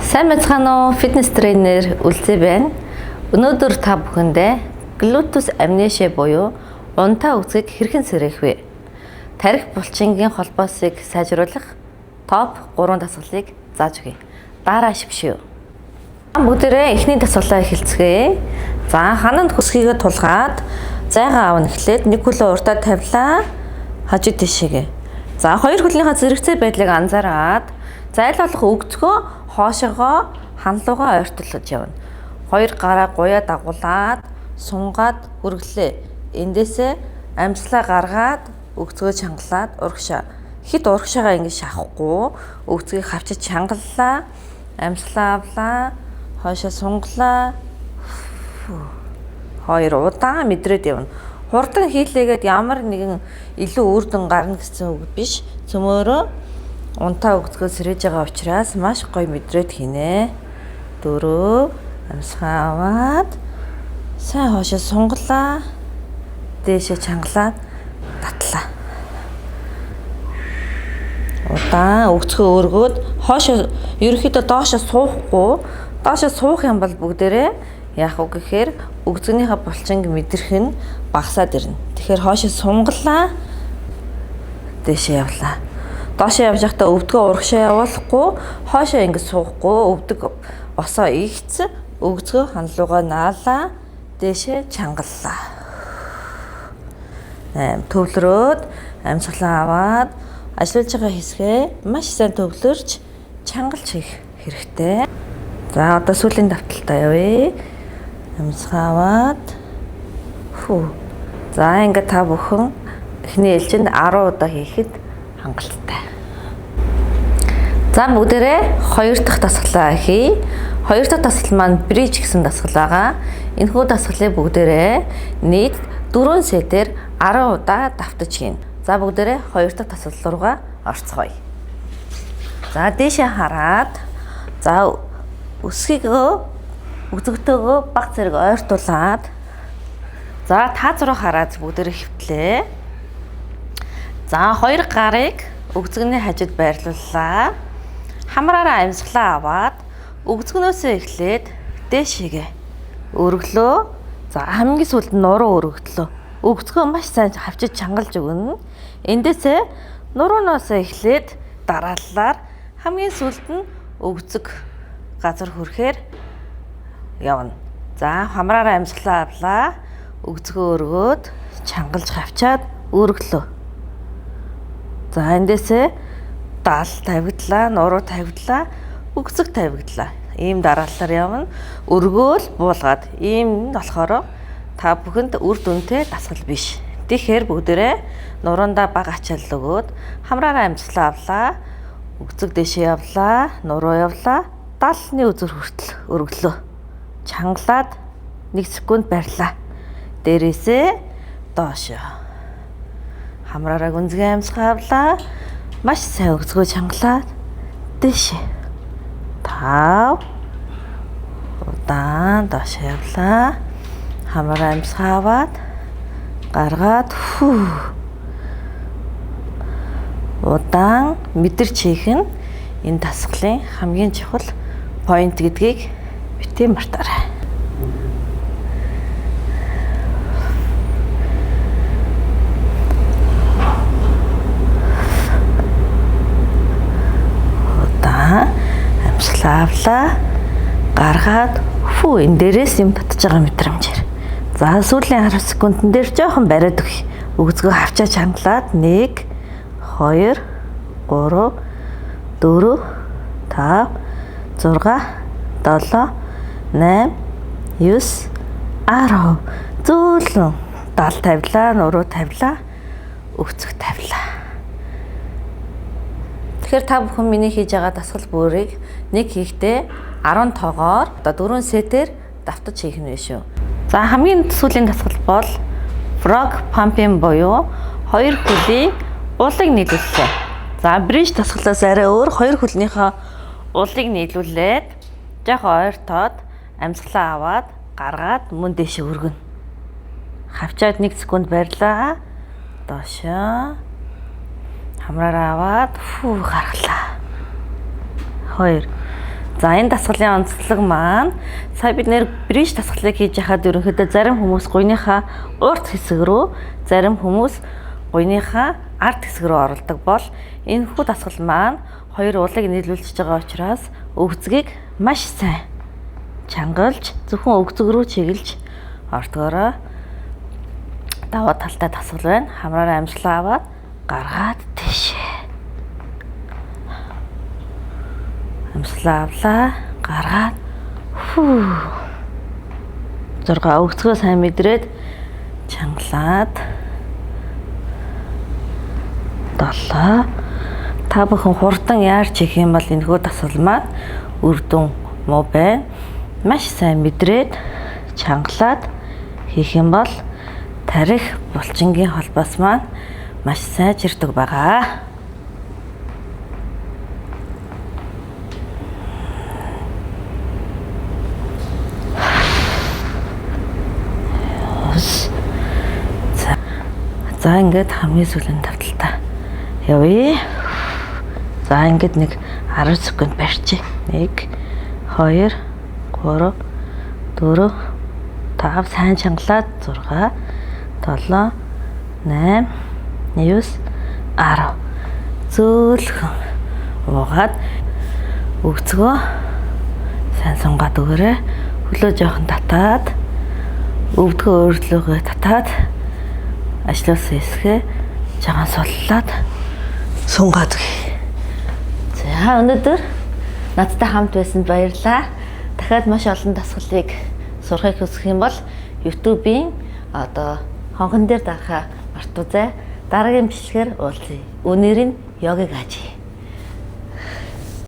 Сайн байцгаана уу? Фитнес тренер Үлзий байна. Өнөөдөр та бүхэндээ глутус амнешиа буюу унтаа үзгийг хэрхэн сэргээх вэ? Тархи булчингийн холбоосыг сайжруулах топ 3 дасгалыг зааж өгье. Дарааш бишээ. Бүгдээрээ эхний дасгалаа эхэлцгээе. За хананд хөсгийгээ тулгаад зайгаа авна эхлээд нэг хөлөө уртаа тавилаа. Хажуу тишээгээ. За хоёр хөлнийхөө зэрэгцээ байдлыг анзаараад зайлуулах өгцгөө хоошоогоо ханлуугаа ойртуулж явна. Хоёр гараа гуяа дагуулад сунгаад хүргэлээ. Эндээсээ амьслаа гаргаад өгцгөө чангалаад урагшаа. Хит урагшаагаа ингэ шахахгүй өгцгийг хавчиж чангаллаа. Амьслаа авлаа. Хоошоо сунглаа. Хоёр удаан мэдрээд явна. Хурдан хийлээгээд ямар нэгэн илүү үрдэн гарна гэсэн үг биш. Цөмөөрөө унтаа өгцгөө сэрэж байгаа учраас маш гоё мэдрээд хийнэ. 4 амьсгаа аваад сайн хоошоо сунглаа. Дээшээ чангалаад татлаа. Удаан өгцгөө өргөөд хоошоо ерөнхийдөө доошоо суухгүй. Доошоо суух юм бол бүгдээрээ яах вэ гэхээр өгцгийнхаа булчинг мэдрэх нь багасаад ирнэ. Тэгэхээр хоошоо сунглаа. Дээшээ явлаа. Доошоо явж байхдаа өвдгөө урагшаа явуулахгүй, хоошоо ингэ суухгүй, өвдөг осоо ийгц, өгцгөө ханлуугаа наалаа, дээшээ чангаллаа. Төвлөрөөд амьсгалаа аваад ажиллаж байгаа хэсгээ маш сайн төвлөрч чангалж хийх хэрэгтэй. За одоо сүүлийн давталтаа явъя. Амьсгаа аваад За ингээд та бүхэн эхний ээлжинд 10 удаа хийхэд хангалттай. За бүгдээрээ 2 дахь дасгалаа хий. 2 дахь дасгал маань бриж гэсэн дасгал байгаа. Энэхүү дасгалыг бүгдээрээ нийт 4 сетээр 10 удаа давтаж хийн. За бүгдээрээ 2 дахь дасгал руугаа орцгоё. За дээшээ хараад за өсгийгөө өгцөгтөөгөө баг зэрэг ойртуулад за таз руу хараад бүгдээрээ хөвтлээ. За хоёр гарыг өгцөгний хажууд байрлууллаа. Хамраараа амьсгалаа аваад өгцгнөөсөө эхлээд дээшээгээ өргөлөө. За хамгийн сүүлд нуруу өргөдлөө. Өгцгөө маш сайн хавчиж чангалж өгнө. Эндээсээ нурууноосоо эхлээд дарааллаар хамгийн сүүлд нь өгцөг газар хүрэхээр явна. За хамраараа амьсгалаа авлаа. Өгцгөө өргөөд чангалж хавчаад өргөлөө. За эндээсээ даал тавигдлаа, нуруу тавигдлаа, өгцөг тавигдлаа. Ийм дараалалаар явна. Өргөөл буулгаад ийм нь болохоор та бүхэнд үр дүнтэй дасгал биш. Тэгэхээр бүгдээрээ нуруундаа баг ачаал өгөөд хамраараа амьсгалаа авлаа. Өгцөг дэшээ явлаа, нуруу явлаа. Даалны үзүр хүртэл өргөлөө. Чангалаад 1 секунд барьлаа. Дээрээсээ доошоо. Хамраараа гүнзгий амьсгаа авлаа. Маш сайн өгцгөө чангалаад дээшээ. 5 удаан доошоо явлаа. Хамраараа амьсгаа аваад гаргаад удаан мэдэрч хийх нь энэ дасгалын хамгийн чухал point гэдгийг битгий мартаарай. Амьсгалаа авлаа. Гаргаад энэ дээрээс юм татж байгаа мэдрэмжээр. За сүүлийн 10 секундын дээр жоохон бариад өгье. Өгцгөө хавчаа чангалаад 1 2 3 4 5 6 7 8 9 10 зөөлөн даал тавилаа, нуруу тавилаа, өгцөг тавилаа. Тэгэхээр та бүхэн миний хийж байгаа дасгал бүрийг нэг хийхдээ 10 тоогоор одоо 4 сетээр давтаж хийх нь шүү. За хамгийн сүүлийн дасгал бол frog pumping буюу хоёр хөлийг уулыг нийлүүллээ. За бриж дасгалаас арай өөр хоёр хөлнийхөө уулыг нийлүүлээд жоохон ойртоод амьсгалаа аваад гаргаад мөн дэше өргөнө. Хавчаад 1 секунд барьлаа. Доошоо хамраараа аваад гаргалаа. 2. За энэ дасгалын онцлог маань сая бид нэр бридж дасгалыг хийж яхад ерөнхийдөө зарим хүмүүс гуйныхаа урт хэсэг рүү, зарим хүмүүс гуйныхаа ард хэсэг рүү оролдог бол энэхүү дасгал маань хоёр уулыг нийлүүлж байгаа учраас өгцгийг маш сайн чангалж зөвхөн өгцөг рүү чиглэж ордгоороо даваа талтай дасгал байна. Хамраараа амжилаа аваад гаргаад тийшээ. Амжилаа авлаа, гаргаад 6 өгцгөө сайн мэдрээд чангалаад 7 та бүхэн хурдан яарч хийх юм бол энэхүү дасгал маань үр дүн муу байна. Маш сайн мэдрээд чангалаад хийх юм бол тарих булчингийн холбоос маань маш сайжирдаг байгаа. За ингээд хамгийн сүүлийн тавталтаа явъя. За ингээд нэг 10 секунд барьчих. 1 2 3 4 5 сайн чангалаад 6 7 8 9 10 зөөлхөн уугаад өгцгөө сайн сунгаад өгөөрэй. Хөлөө жоохон татаад өвдгөө өөрлөгөө татаад ажлуулсан хэсгээ жагаан суллаад сунгаад өгье. За өнөөдөр надтай хамт байсанд баярлалаа. Дахиад маш олон дасгалыг сурахыг хүсэх юм бол YouTube-ийн хонхон дээр дарахаа мартаоцай. Дараагийн бичлэгээр уулзъя. Өнөр нь йогыг хааж.